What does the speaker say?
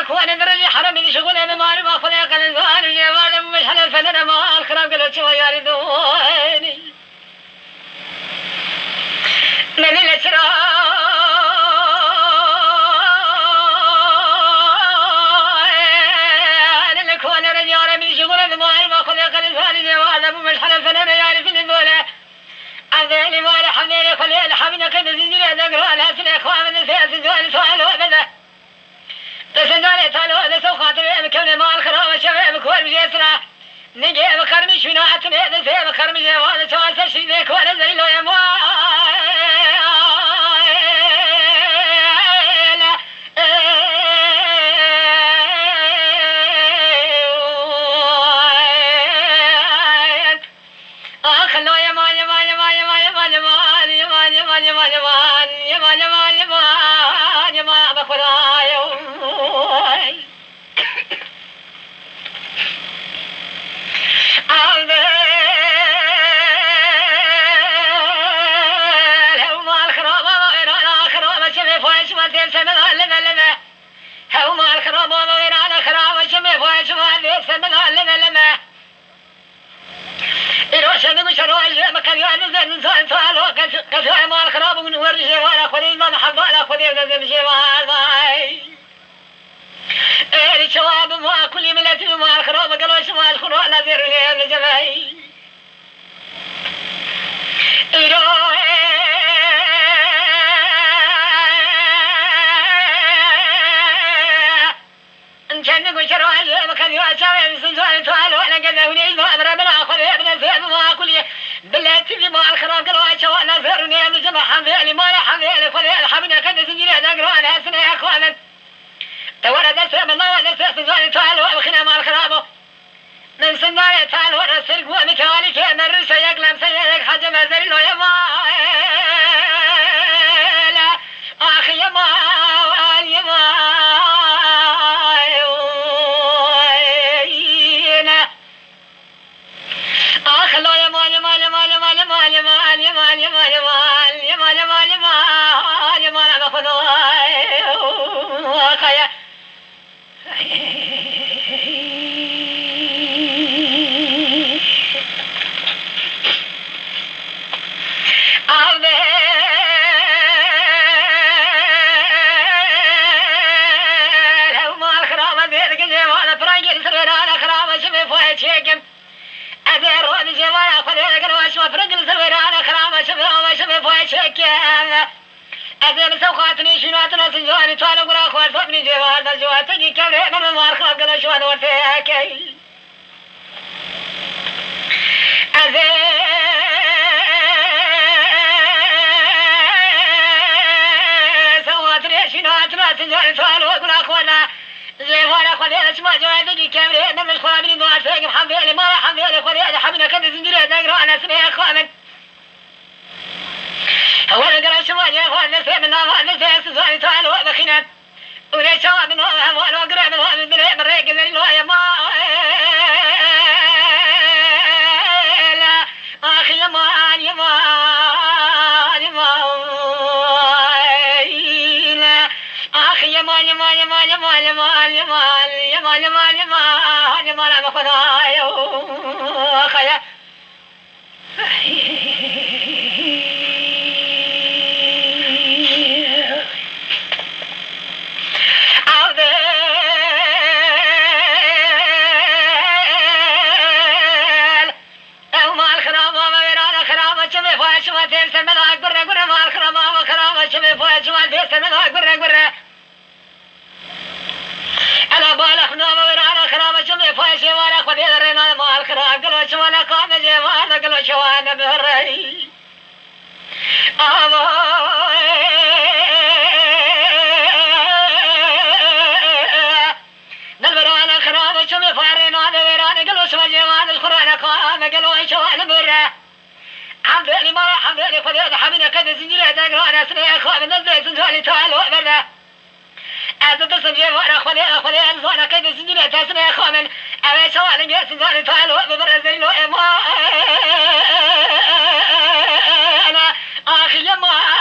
كون درجة حرمي شغله بمال ما خذ قلن زان جوال مش حلف فننا ما الخراب قلت شو ياردوني من الاسرار انا كون رجال من شغله بمال ما خذ قلن زان جوال مش حلف فننا يعرف الدوله عذالي ما لحمني خليل حمنا كذا زنجر ذكران هسنا اخوان من سياس زوال سؤال وابدا تسنداني تالو هذا سو خاطر مكمل ما الخراب شباب كور بجسنا نجي بخرمش من عتني هذا زي بخرمش وانا سؤال شيء ذيك وانا زي لو يا ما شواب ما كل ملة ما الخراب قالوا شمال الخروع نذير لي الجماعي إن كان نقول شروع ما كان يواسع بسنجان طال وأنا كذا ونيج ما أمر بلا أخذ ابن الزين ما كل بالله تبي ما الخراب قالوا شوا نذير لي الجماعي حمل ما لا حمل فلي حمل كذا سنجري ذكران هسنا يا أخوان تورد سام الله نسأ سنجان طال وأخنا ما الخراب من سنجان طال ورسلك ومكالي كان الرسا يقلم سيدك حجم الزريل ويما لا أخي يما واليما أخ الله يما يما يما يما يما يما يما يما يما يما يما يما يما لا بخذوا أخي أذن سوقاتني شنواتنا سنجواني طالع قرا خوات فبني جوال بجوال تجي كبر من المارخاب قلا شوان ورتاكي أذن سوقاتني شنواتنا سنجواني طالع قرا خوانا جوال خوات اسمع جوال تجي كبر من الخوات بني جوال فاق حمدي ما حمدي خوات حبنا كذا زنجير دقرا أنا سمع خوات أولا قرأ شوان يا أخوان نسي من الله نسي سواني تعالوا وبخينات وليش شوان من الله وأنا أقرأ من الله من بريق ذي الله يا ما لا أخي يا ما يا ما يا ما لا أخي يا ما يا ما يا ما يا ما يا ما يا ما يا ما يا ما يا ما يا ما لا مخنا يا أخي أنا بالخنا ورانا خرام شمي فاشي ولا خدي درنا ما الخرام قالوا شو أنا قام جوان قالوا شو أنا بهري نلبرانا خرام شمي فارنا ورانا قالوا شو جوان الخرام قام قالوا شو أنا بهري حمدني ما حمدني خدي حمدنا كذا زنجير دقران أسنى أخوان نزل سنجالي تعالوا برا أزد سنجير وأنا خدي أنزوانا كذا زنجير تسنى أخوان أبي شوان جالس سنجالي تعالوا برا زيلو إما أنا أخي يما